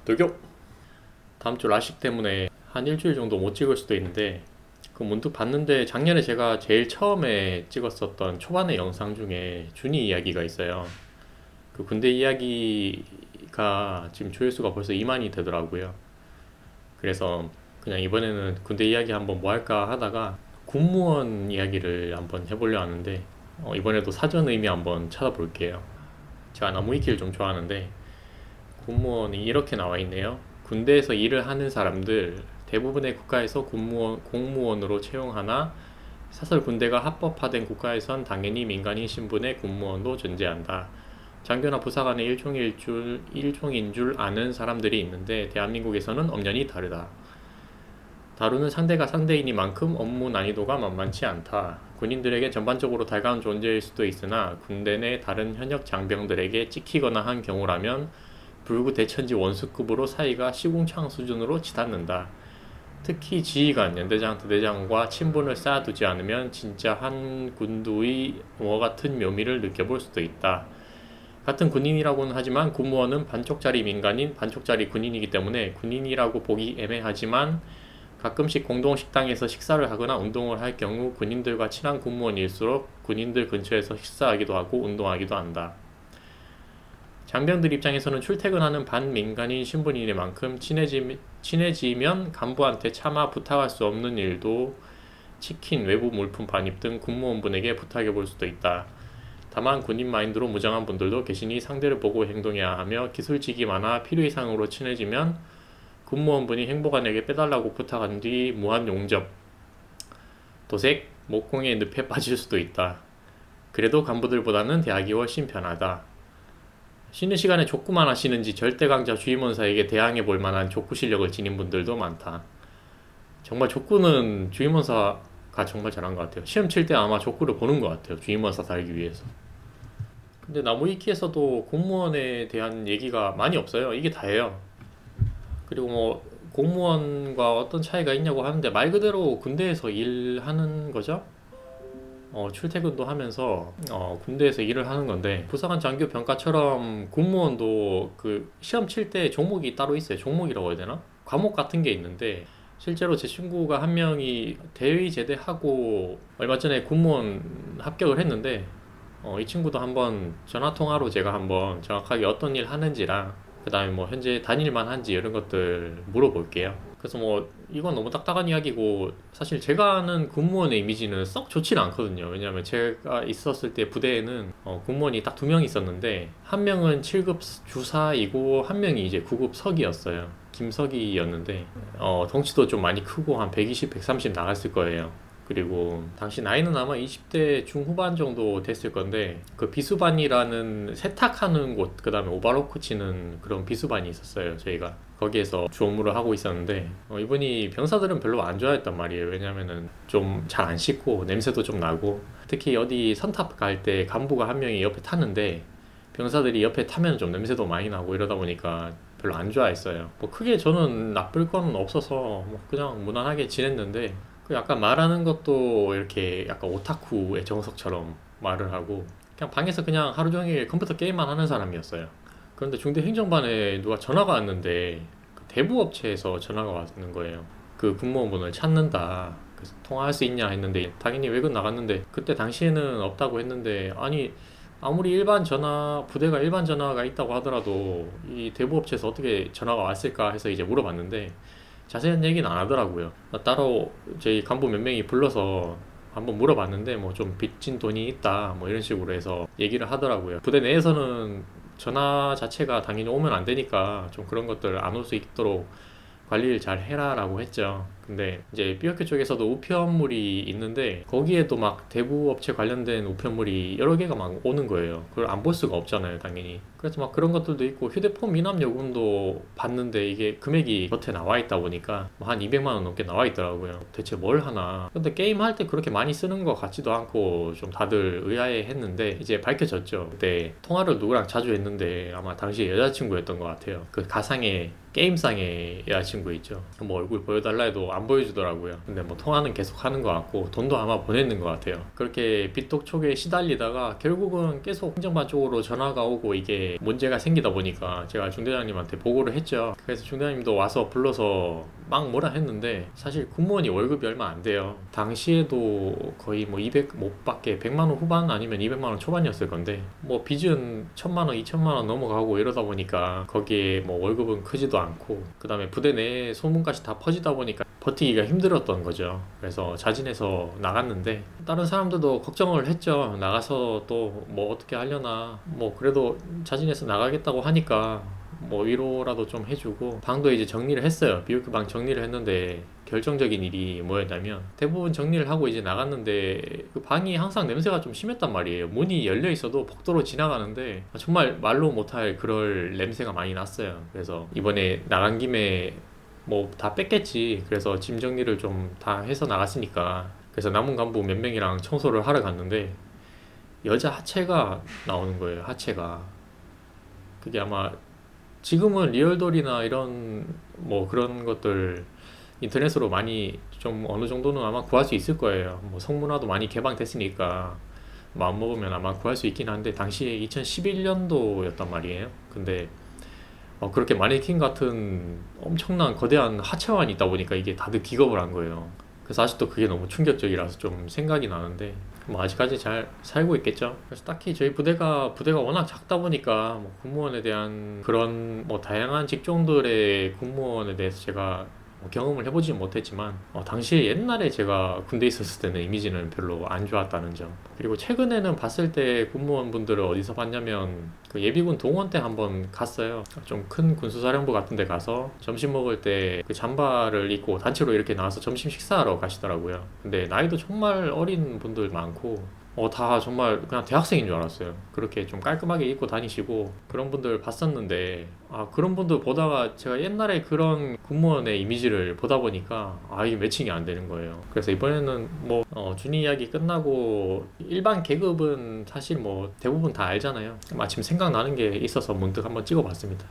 녹용! 다음 주 라식 때문에 한 일주일 정도 못 찍을 수도 있는데 그 문득 봤는데 작년에 제가 제일 처음에 찍었었던 초반의 영상 중에 준이 이야기가 있어요. 그 군대 이야기가 지금 조회수가 벌써 2만이 되더라고요. 그래서 그냥 이번에는 군대 이야기 한번 뭐 할까 하다가 군무원 이야기를 한번 해보려 하는데 이번에도 사전 의미 한번 찾아볼게요. 제가 나무위키를 좀 좋아하는데 군무원이 이렇게 나와 있네요. 군대에서 일을 하는 사람들 대부분의 국가에서 공무원으로 채용하나 사설 군대가 합법화된 국가에선 당연히 민간인 신분의 군무원도 존재한다. 장교나 부사관의 일종인 줄 아는 사람들이 있는데 대한민국에서는 엄연히 다르다. 다루는 상대가 상대이니만큼 업무 난이도가 만만치 않다. 군인들에게 전반적으로 달가운 존재일 수도 있으나 군대 내 다른 현역 장병들에게 찍히거나 한 경우라면 불구 대천지 원수급으로 사이가 시궁창 수준으로 치닫는다. 특히 지휘관, 연대장, 대대장과 친분을 쌓아두지 않으면 진짜 한 군두의 같은 묘미를 느껴볼 수도 있다. 같은 군인이라고는 하지만 군무원은 반쪽짜리 민간인, 반쪽짜리 군인이기 때문에 군인이라고 보기 애매하지만 가끔씩 공동 식당에서 식사를 하거나 운동을 할 경우 군인들과 친한 군무원일수록 군인들 근처에서 식사하기도 하고 운동하기도 한다. 장병들 입장에서는 출퇴근하는 반민간인 신분이니만큼 친해지면 간부한테 차마 부탁할 수 없는 일도 치킨, 외부 물품 반입 등 군무원분에게 부탁해 볼 수도 있다. 다만 군인 마인드로 무장한 분들도 계시니 상대를 보고 행동해야 하며 기술직이 많아 필요 이상으로 친해지면 군무원분이 행보관에게 빼달라고 부탁한 뒤 무한 용접, 도색, 목공의 늪에 빠질 수도 있다. 그래도 간부들보다는 대하기 훨씬 편하다. 쉬는 시간에 족구만 하시는지 절대 강자 주임원사에게 대항해 볼 만한 족구 실력을 지닌 분들도 많다. 정말 족구는 주임원사가 정말 잘한 것 같아요. 시험 칠 때 아마 족구를 보는 것 같아요. 주임원사 달기 위해서. 근데 나무위키에서도 공무원에 대한 얘기가 많이 없어요. 이게 다예요. 그리고 뭐 공무원과 어떤 차이가 있냐고 하는데 말 그대로 군대에서 일하는 거죠. 출퇴근도 하면서 군대에서 일을 하는 건데 부사관 장교 병과처럼 공무원도 그 시험 칠 때 종목이 따로 있어요. 종목이라고 해야 되나? 과목 같은 게 있는데 실제로 제 친구가 한 명이 대위 제대하고 얼마 전에 공무원 합격을 했는데 이 친구도 한번 전화 통화로 제가 한번 정확하게 어떤 일 하는지랑 그 다음에 뭐 현재 다닐만 한지 이런 것들 물어볼게요. 그래서 뭐 이건 너무 딱딱한 이야기고 사실 제가 아는 군무원의 이미지는 썩 좋지는 않거든요. 왜냐하면 제가 있었을 때 부대에는 군무원이 딱 두 명 있었는데 한 명은 7급 주사이고 한 명이 이제 9급 석이었어요. 김석이였는데 덩치도 좀 많이 크고 한 120, 130 나갔을 거예요. 그리고 당시 나이는 아마 20대 중후반 정도 됐을 건데 그 비수반이라는 세탁하는 곳, 그 다음에 오바로크 치는 그런 비수반이 있었어요. 저희가 거기에서 주 업무를 하고 있었는데 이분이 병사들은 별로 안 좋아했단 말이에요. 왜냐면은 좀 잘 안 씻고 냄새도 좀 나고 특히 어디 선탑 갈 때 간부가 한 명이 옆에 탔는데 병사들이 옆에 타면 좀 냄새도 많이 나고 이러다 보니까 별로 안 좋아했어요. 뭐 크게 저는 나쁠 건 없어서 뭐 그냥 무난하게 지냈는데 그 약간 말하는 것도 이렇게 약간 오타쿠의 정석처럼 말을 하고 그냥 방에서 그냥 하루 종일 컴퓨터 게임만 하는 사람이었어요. 그런데 중대 행정반에 누가 전화가 왔는데 그 대부업체에서 전화가 왔는 거예요. 그 군무원분을 찾는다. 그래서 통화할 수 있냐 했는데 당연히 외근 나갔는데 그때 당시에는 없다고 했는데 아니 아무리 부대가 일반 전화가 있다고 하더라도 이 대부업체에서 어떻게 전화가 왔을까 해서 이제 물어봤는데 자세한 얘기는 안 하더라고요. 따로 저희 간부 몇 명이 불러서 한번 물어봤는데 뭐 좀 빚진 돈이 있다 뭐 이런 식으로 해서 얘기를 하더라고요. 부대 내에서는 전화 자체가 당연히 오면 안 되니까 좀 그런 것들 안 올 수 있도록 관리를 잘 해라라고 했죠. 근데 이제 B학교 쪽에서도 우편물이 있는데 거기에도 막 대부업체 관련된 우편물이 여러 개가 막 오는 거예요. 그걸 안 볼 수가 없잖아요, 당연히. 그래서 막 그런 것들도 있고 휴대폰 미납 요금도 받는데 이게 금액이 겉에 나와 있다 보니까 뭐한 200만 원 넘게 나와 있더라고요. 대체 뭘 하나. 근데 게임 할 때 그렇게 많이 쓰는 것 같지도 않고 좀 다들 의아해 했는데 이제 밝혀졌죠. 그때 통화를 누구랑 자주 했는데 아마 당시 여자친구였던 것 같아요. 그 가상의 게임상의 여자친구 있죠. 뭐 얼굴 보여달라 해도 안 보여주더라고요. 근데 뭐 통화는 계속 하는 것 같고 돈도 아마 보냈는 것 같아요. 그렇게 빚독촉에 시달리다가 결국은 계속 행정반 쪽으로 전화가 오고 이게 문제가 생기다 보니까 제가 중대장님한테 보고를 했죠. 그래서 중대장님도 와서 불러서 막 뭐라 했는데 사실 공무원이 월급이 얼마 안 돼요. 당시에도 거의 뭐 200 못 받게 100만 원 후반 아니면 200만 원 초반이었을 건데 뭐 빚은 1000만 원, 2000만 원 넘어가고 이러다 보니까 거기에 뭐 월급은 크지도 않고 그 다음에 부대 내에 소문까지 다 퍼지다 보니까 버티기가 힘들었던 거죠. 그래서 자진해서 나갔는데 다른 사람들도 걱정을 했죠. 나가서 또 뭐 어떻게 하려나 뭐 그래도 자진해서 나가겠다고 하니까 뭐 위로라도 좀 해주고 방도 이제 정리를 했어요. 비오크 방 정리를 했는데 결정적인 일이 뭐였냐면 대부분 정리를 하고 이제 나갔는데 그 방이 항상 냄새가 좀 심했단 말이에요. 문이 열려 있어도 복도로 지나가는데 정말 말로 못할 그럴 냄새가 많이 났어요. 그래서 이번에 나간 김에 뭐 다 뺐겠지. 그래서 짐 정리를 좀 다 해서 나갔으니까 그래서 남은 간부 몇 명이랑 청소를 하러 갔는데 여자 하체가 나오는 거예요. 하체가 그게 아마 지금은 리얼돌이나 이런 뭐 그런 것들 인터넷으로 많이 좀 어느 정도는 아마 구할 수 있을 거예요. 뭐 성문화도 많이 개방됐으니까 마음 먹으면 아마 구할 수 있긴 한데 당시에 2011년도였단 말이에요. 근데 그렇게 마네킹 같은 엄청난 거대한 하체관이 있다 보니까 이게 다들 기겁을 한 거예요. 그래서 아직도 그게 너무 충격적이라서 좀 생각이 나는데 뭐 아직까지 잘 살고 있겠죠. 그래서 딱히 저희 부대가 워낙 작다 보니까 뭐 군무원에 대한 그런 뭐 다양한 직종들의 군무원에 대해서 제가 뭐 경험을 해보지는 못했지만 당시에 옛날에 제가 군대에 있었을 때는 이미지는 별로 안 좋았다는 점. 그리고 최근에는 봤을 때 군무원분들을 어디서 봤냐면 그 예비군 동원 때 한번 갔어요. 좀 큰 군수사령부 같은 데 가서 점심 먹을 때 그 잠바를 입고 단체로 이렇게 나와서 점심 식사하러 가시더라고요. 근데 나이도 정말 어린 분들 많고 다 정말 그냥 대학생인 줄 알았어요. 그렇게 좀 깔끔하게 입고 다니시고 그런 분들 봤었는데 그런 분들 보다가 제가 옛날에 그런 군무원의 이미지를 보다 보니까 이게 매칭이 안 되는 거예요. 그래서 이번에는 뭐 준이 이야기 끝나고 일반 계급은 사실 뭐 대부분 다 알잖아요. 마침 생각나는 게 있어서 문득 한번 찍어봤습니다.